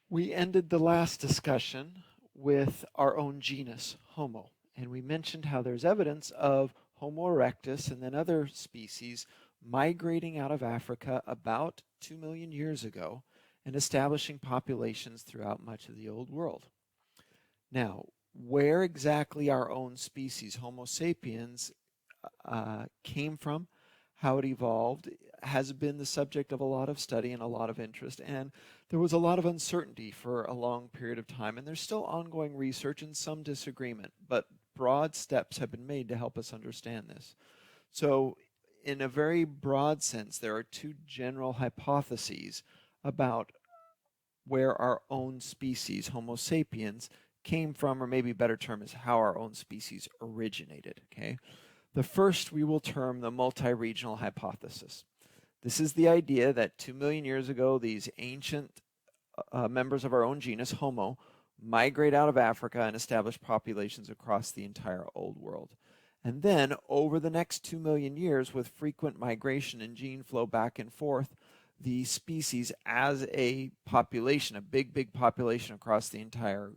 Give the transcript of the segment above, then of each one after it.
We ended the last discussion with our own genus, Homo, and we mentioned how there's evidence of Homo erectus and then other species migrating out of Africa about 2 million years ago and establishing populations throughout much of the Old World. Now, where exactly our own species, Homo sapiens, came from, how it evolved, has been the subject of a lot of study and a lot of interest. And there was a lot of uncertainty for a long period of time. And there's still ongoing research and some disagreement, but broad steps have been made to help us understand this. So, in a very broad sense, there are two general hypotheses about where our own species, Homo sapiens, came from, or maybe a better term is how our own species originated. Okay. The first we will term the multi-regional hypothesis. This is the idea that 2 million years ago, these ancient members of our own genus, Homo, migrate out of Africa and establish populations across the entire Old World. And then, over the next 2 million years, with frequent migration and gene flow back and forth, the species as a population, a big population across the entire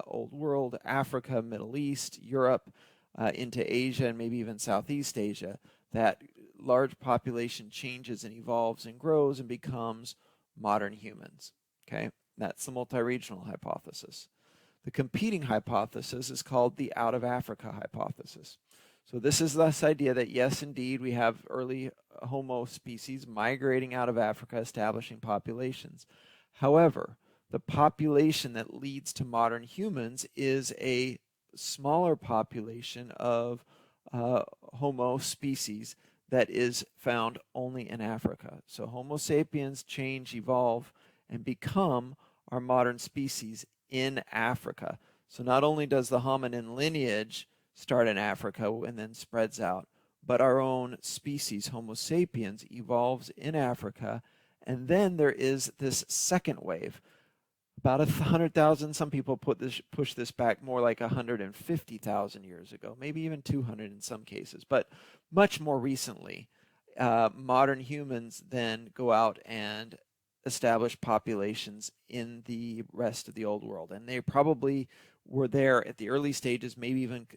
Old World, Africa, Middle East, Europe, into Asia and maybe even Southeast Asia, that large population changes and evolves and grows and becomes modern humans. Okay, that's the multi-regional hypothesis. The competing hypothesis is called the out of Africa hypothesis. So this is this idea that yes, indeed, we have early Homo species migrating out of Africa, establishing populations. However, the population that leads to modern humans is a smaller population of Homo species that is found only in Africa. So Homo sapiens change, evolve, and become our modern species in Africa. So not only does the hominin lineage start in Africa and then spreads out, but our own species, Homo sapiens, evolves in Africa. And then there is this second wave. About 100,000, some people push this back more like 150,000 years ago, maybe even 200 in some cases, but much more recently, modern humans then go out and establish populations in the rest of the Old World. And they probably were there at the early stages, maybe even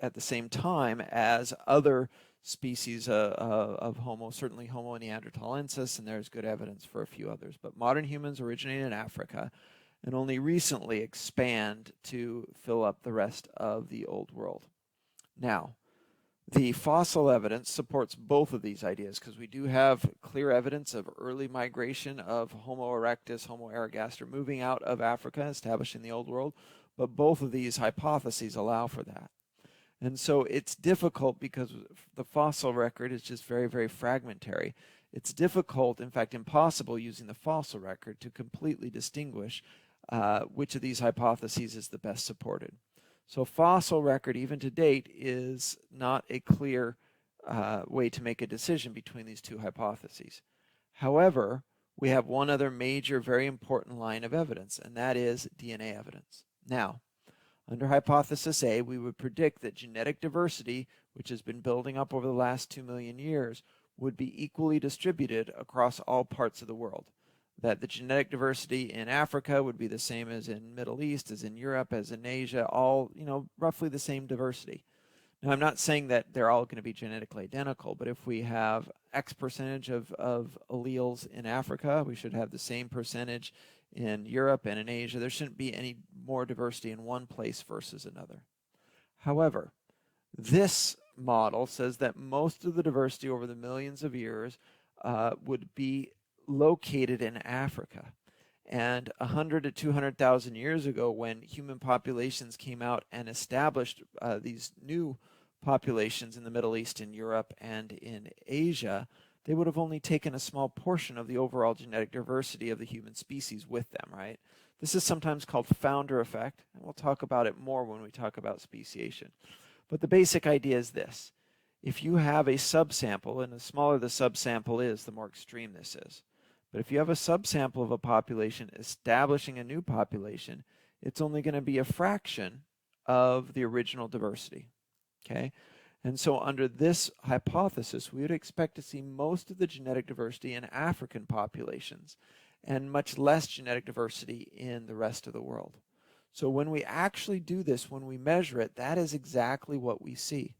at the same time as other species of Homo, certainly Homo neanderthalensis, and there's good evidence for a few others. But modern humans originate in Africa and only recently expand to fill up the rest of the Old World. Now, the fossil evidence supports both of these ideas because we do have clear evidence of early migration of Homo erectus, Homo ergaster moving out of Africa, establishing the Old World, but both of these hypotheses allow for that. And so it's difficult because the fossil record is just very fragmentary. It's difficult, in fact impossible, using the fossil record to completely distinguish which of these hypotheses is the best supported. So fossil record, even to date, is not a clear way to make a decision between these two hypotheses. However, we have one other major, very important line of evidence, and that is DNA evidence. Now, under hypothesis A, we would predict that genetic diversity, which has been building up over the last 2 million years, would be equally distributed across all parts of the world. That the genetic diversity in Africa would be the same as in Middle East, as in Europe, as in Asia, all, roughly the same diversity. Now, I'm not saying that they're all going to be genetically identical, but if we have X percentage of alleles in Africa, we should have the same percentage in Europe and in Asia. There shouldn't be any more diversity in one place versus another. However, this model says that most of the diversity over the millions of years would be located in Africa. And 100 to 200,000 years ago, when human populations came out and established these new populations in the Middle East, in Europe, and in Asia, they would have only taken a small portion of the overall genetic diversity of the human species with them, right? This is sometimes called founder effect, and we'll talk about it more when we talk about speciation. But the basic idea is this. If you have a subsample, and the smaller the subsample is, the more extreme this is. But if you have a subsample of a population establishing a new population, it's only going to be a fraction of the original diversity, okay? And so under this hypothesis, we would expect to see most of the genetic diversity in African populations. and much less genetic diversity in the rest of the world. So when we actually do this, when we measure it, that is exactly what we see.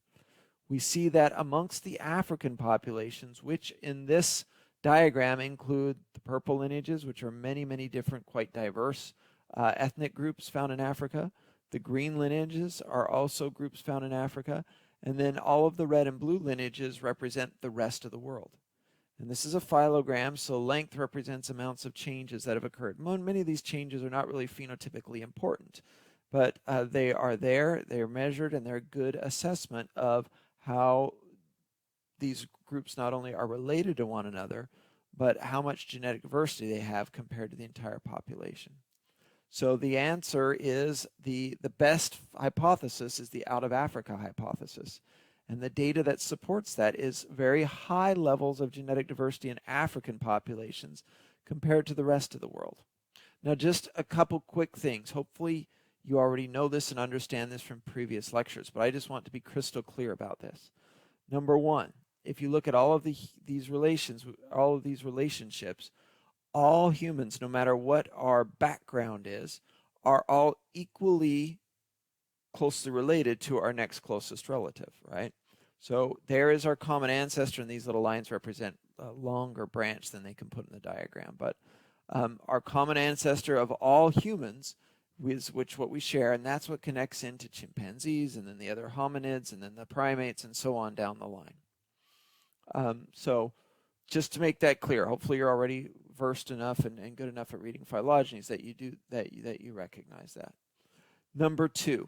We see that amongst the African populations, which in this diagram include the purple lineages, which are many, many different, quite diverse ethnic groups found in Africa. The green lineages are also groups found in Africa. And then all of the red and blue lineages represent the rest of the world. And this is a phylogram, so length represents amounts of changes that have occurred. Many of these changes are not really phenotypically important, but they are there, they're measured, and they're a good assessment of how these groups not only are related to one another, but how much genetic diversity they have compared to the entire population. So the answer is the best hypothesis is the out of Africa hypothesis. And the data that supports that is very high levels of genetic diversity in African populations compared to the rest of the world. Now, just a couple quick things. Hopefully, you already know this and understand this from previous lectures, but I just want to be crystal clear about this. Number one, if you look at all of these relationships, all humans, no matter what our background is, are all equally closely related to our next closest relative, right? So there is our common ancestor, and these little lines represent a longer branch than they can put in the diagram. But our common ancestor of all humans is what we share, and that's what connects into chimpanzees, and then the other hominids, and then the primates, and so on down the line. So just to make that clear, hopefully you're already versed enough and good enough at reading phylogenies that you recognize that. Number two,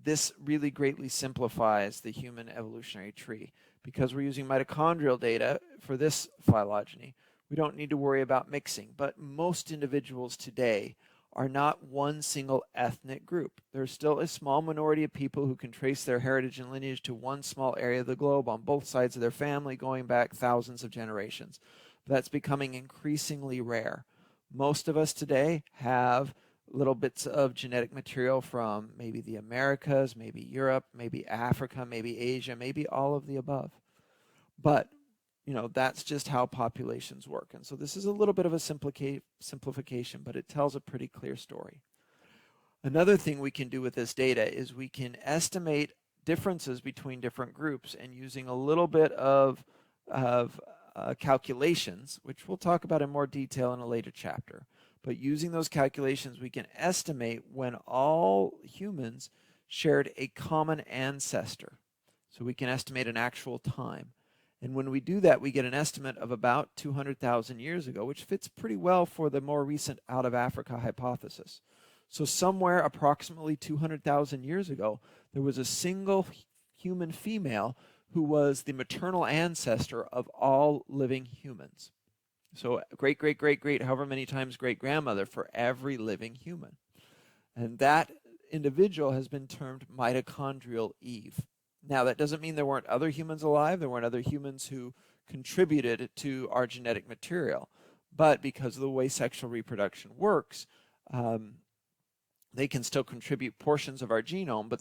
this really greatly simplifies the human evolutionary tree. Because we're using mitochondrial data for this phylogeny, we don't need to worry about mixing. But most individuals today are not one single ethnic group. There's still a small minority of people who can trace their heritage and lineage to one small area of the globe on both sides of their family going back thousands of generations. But that's becoming increasingly rare. Most of us today have little bits of genetic material from maybe the Americas, maybe Europe, maybe Africa, maybe Asia, maybe all of the above. But, that's just how populations work. And so this is a little bit of a simplification, but it tells a pretty clear story. Another thing we can do with this data is we can estimate differences between different groups, and using a little bit of calculations, which we'll talk about in more detail in a later chapter. But using those calculations, we can estimate when all humans shared a common ancestor. So we can estimate an actual time. And when we do that, we get an estimate of about 200,000 years ago, which fits pretty well for the more recent out of Africa hypothesis. So somewhere approximately 200,000 years ago, there was a single human female who was the maternal ancestor of all living humans. So great, great, great, great, however many times great-grandmother for every living human. And that individual has been termed Mitochondrial Eve. Now, that doesn't mean there weren't other humans alive. There weren't other humans who contributed to our genetic material. But because of the way sexual reproduction works, they can still contribute portions of our genome, but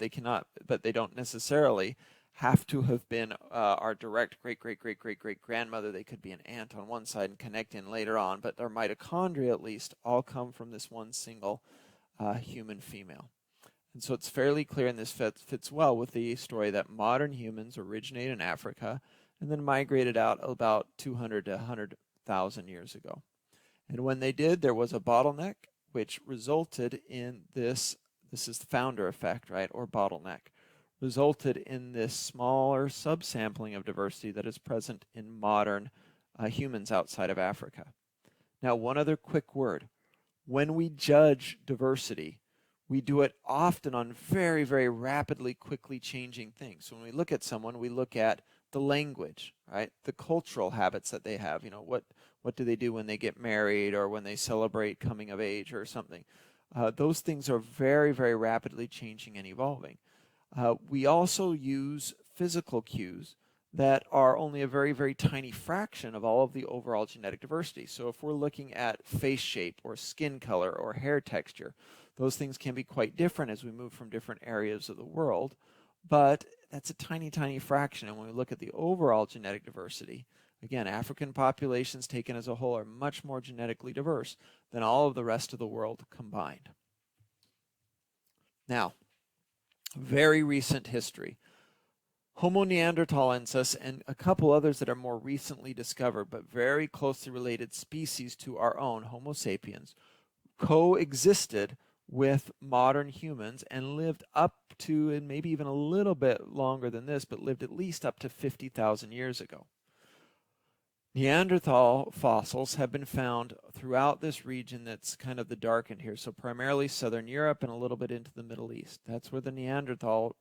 they don't necessarily have to have been our direct great-great-great-great-great-grandmother. They could be an aunt on one side and connect in later on, but their mitochondria at least all come from this one single human female. And so it's fairly clear, and this fits well with the story that modern humans originate in Africa and then migrated out about 200 to 100,000 years ago. And when they did, there was a bottleneck, which resulted in this is the founder effect, right, or bottleneck, resulted in this smaller subsampling of diversity that is present in modern humans outside of Africa. Now, one other quick word. When we judge diversity, we do it often on very, very rapidly, quickly changing things. So when we look at someone, we look at the language, right? The cultural habits that they have. What do they do when they get married or when they celebrate coming of age or something? Those things are very, very rapidly changing and evolving. We also use physical cues that are only a very, very tiny fraction of all of the overall genetic diversity. So if we're looking at face shape or skin color or hair texture, those things can be quite different as we move from different areas of the world, but that's a tiny, tiny fraction. And when we look at the overall genetic diversity, Again, African populations taken as a whole are much more genetically diverse than all of the rest of the world combined. Now, very recent history. Homo neanderthalensis and a couple others that are more recently discovered, but very closely related species to our own, Homo sapiens, coexisted with modern humans and lived up to, and maybe even a little bit longer than this, but lived at least up to 50,000 years ago. Neanderthal fossils have been found throughout this region that's kind of the darkened here, so primarily southern Europe and a little bit into the Middle East. That's where the Neanderthal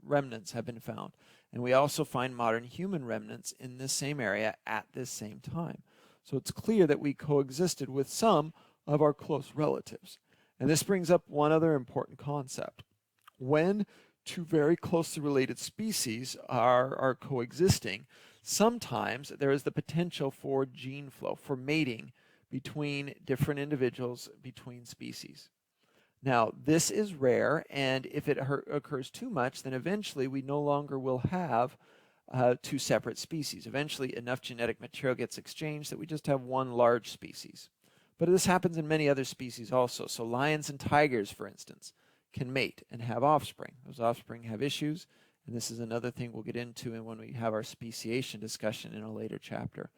remnants have been found. And we also find modern human remnants in this same area at this same time. So it's clear that we coexisted with some of our close relatives. And this brings up one other important concept. When two very closely related species are coexisting, sometimes there is the potential for gene flow, for mating between different individuals, between species. Now, this is rare, and if it occurs too much, then eventually we no longer will have two separate species. Eventually, enough genetic material gets exchanged that we just have one large species. But this happens in many other species also. So lions and tigers, for instance, can mate and have offspring. Those offspring have issues, and this is another thing we'll get into when we have our speciation discussion in a later chapter.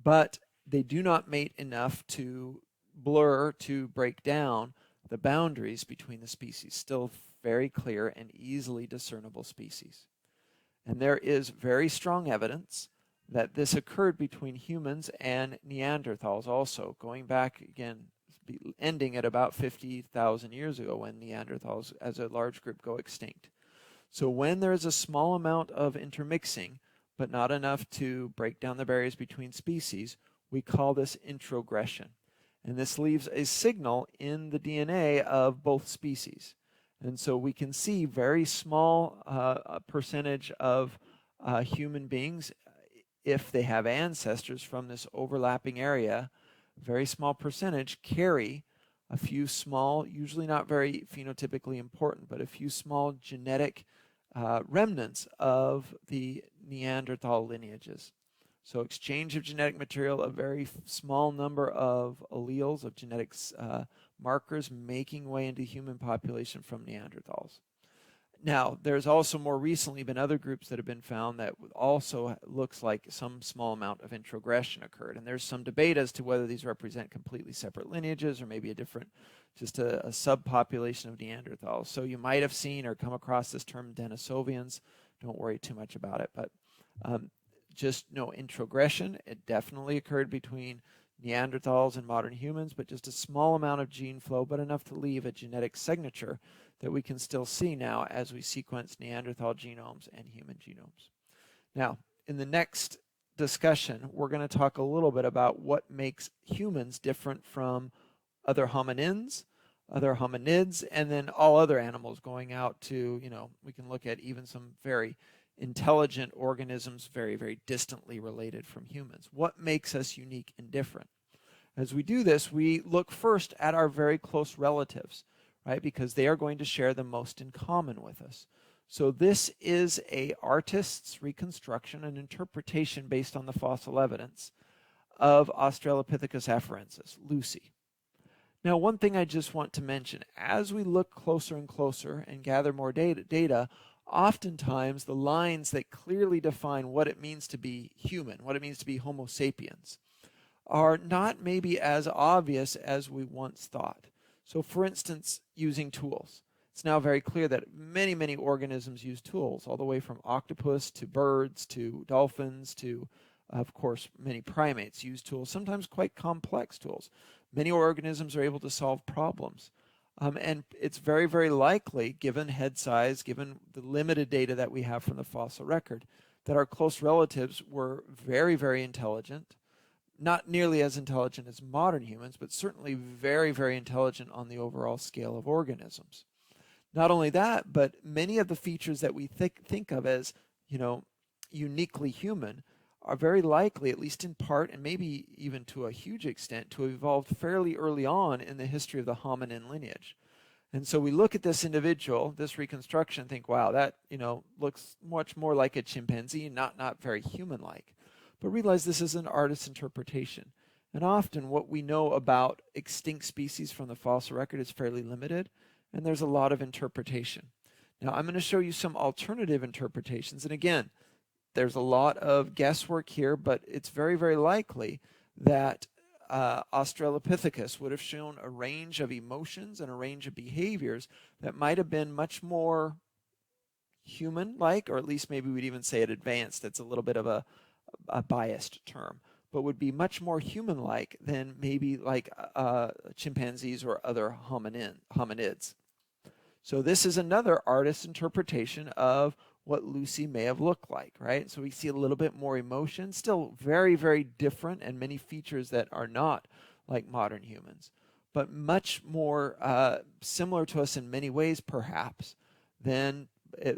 But they do not mate enough to blur, to break down the boundaries between the species. Still very clear and easily discernible species. And there is very strong evidence that this occurred between humans and Neanderthals also, going back again, ending at about 50,000 years ago when Neanderthals as a large group go extinct. So when there is a small amount of intermixing, but not enough to break down the barriers between species, we call this introgression. And this leaves a signal in the DNA of both species. And so we can see very small percentage of human beings, if they have ancestors from this overlapping area, very small percentage carry a few small, usually not very phenotypically important, but a few small genetic remnants of the Neanderthal lineages. So exchange of genetic material, a very small number of alleles, of genetic markers making way into human population from Neanderthals. Now, there's also more recently been other groups that have been found that also looks like some small amount of introgression occurred. And there's some debate as to whether these represent completely separate lineages or maybe a different, just a subpopulation of Neanderthals. So you might have seen or come across this term Denisovians. Don't worry too much about it. But just know introgression, it definitely occurred between Neanderthals and modern humans, but just a small amount of gene flow, but enough to leave a genetic signature that we can still see now as we sequence Neanderthal genomes and human genomes. Now, in the next discussion, we're going to talk a little bit about what makes humans different from other hominins, other hominids, and then all other animals going out to, we can look at even some very intelligent organisms very, very distantly related from humans. What makes us unique and different? As we do this, we look first at our very close relatives, right? Because they are going to share the most in common with us. So this is an artist's reconstruction and interpretation based on the fossil evidence of Australopithecus afarensis, Lucy. Now, one thing I just want to mention, as we look closer and closer and gather more data, oftentimes the lines that clearly define what it means to be human, what it means to be Homo sapiens, are not maybe as obvious as we once thought. So for instance, using tools. It's now very clear that many, many organisms use tools, all the way from octopus to birds to dolphins to, of course, many primates use tools, sometimes quite complex tools. Many organisms are able to solve problems. And it's very, very likely, given head size, given the limited data that we have from the fossil record, that our close relatives were very, very intelligent. Not nearly as intelligent as modern humans, but certainly very, very intelligent on the overall scale of organisms. Not only that, but many of the features that we think of as, uniquely human are very likely, at least in part, and maybe even to a huge extent, to have evolved fairly early on in the history of the hominin lineage. And so we look at this individual, this reconstruction, and think, wow, that, looks much more like a chimpanzee, not very human-like. but realize this is an artist's interpretation. And often what we know about extinct species from the fossil record is fairly limited, and there's a lot of interpretation. Now, I'm going to show you some alternative interpretations. And again, there's a lot of guesswork here, but it's very, very likely that Australopithecus would have shown a range of emotions and a range of behaviors that might have been much more human-like, or at least maybe we'd even say it advanced. That's a little bit of a biased term, but would be much more human-like than maybe like chimpanzees or other hominids. So this is another artist's interpretation of what Lucy may have looked like, right? So we see a little bit more emotion, still very, very different, and many features that are not like modern humans, but much more similar to us in many ways, perhaps, than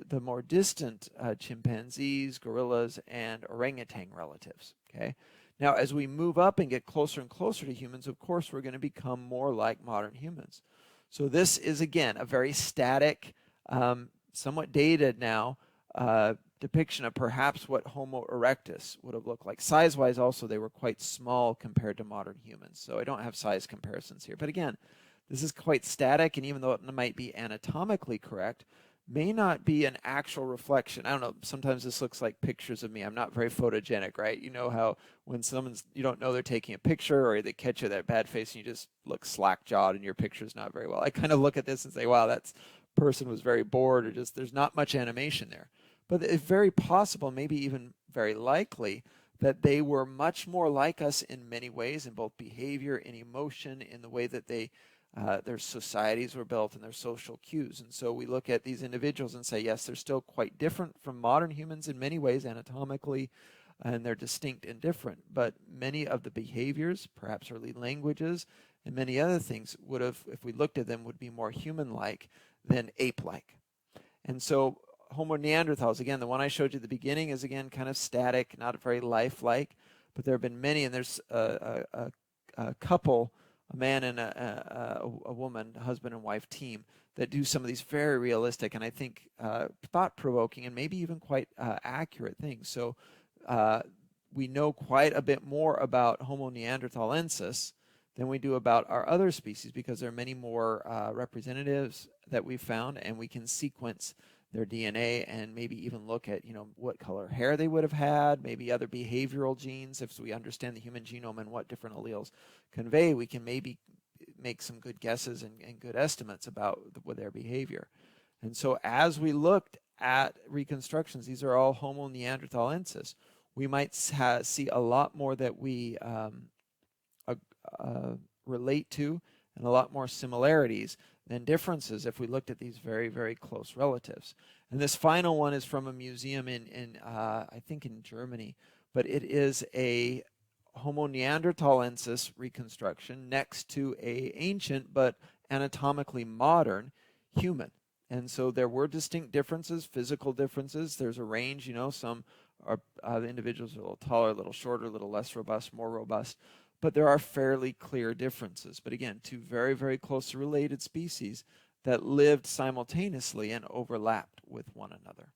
the more distant chimpanzees, gorillas, and orangutan relatives, okay? Now, as we move up and get closer and closer to humans, of course, we're going to become more like modern humans. So this is, again, a very static, somewhat dated now, depiction of perhaps what Homo erectus would have looked like. Size-wise also, they were quite small compared to modern humans. So I don't have size comparisons here. But again, this is quite static, and even though it might be anatomically correct, may not be an actual reflection. I don't know, sometimes this looks like pictures of me. I'm not very photogenic, right? You know how when someone's, you don't know they're taking a picture, or they catch you that bad face and you just look slack-jawed and your picture's not very well. I kind of look at this and say, wow, that person was very bored, or just there's not much animation there. But it's very possible, maybe even very likely, that they were much more like us in many ways, in both behavior and emotion, in the way that their societies were built and their social cues. And so we look at these individuals and say, yes, they're still quite different from modern humans in many ways anatomically, and they're distinct and different. But many of the behaviors, perhaps early languages, and many other things would have, if we looked at them, would be more human-like than ape-like. And so Homo neanderthals, again, the one I showed you at the beginning is, again, kind of static, not very lifelike, but there have been many, and there's a couple, a man and a woman, husband and wife team, that do some of these very realistic and I think thought-provoking and maybe even quite accurate things. So we know quite a bit more about Homo neanderthalensis than we do about our other species, because there are many more representatives that we've found, and we can sequence their DNA and maybe even look at, you know, what color hair they would have had, maybe other behavioral genes. If we understand the human genome and what different alleles convey, we can maybe make some good guesses and good estimates about their behavior. And so as we looked at reconstructions, these are all Homo neanderthalensis, we might see a lot more that we relate to, and a lot more similarities than differences if we looked at these very, very close relatives. And this final one is from a museum in I think in Germany, but it is a Homo neanderthalensis reconstruction next to a ancient but anatomically modern human. And so there were distinct differences, physical differences. There's a range, you know, some are the individuals are a little taller, a little shorter, a little less robust, more robust. But there are fairly clear differences. But again, two very, very closely related species that lived simultaneously and overlapped with one another.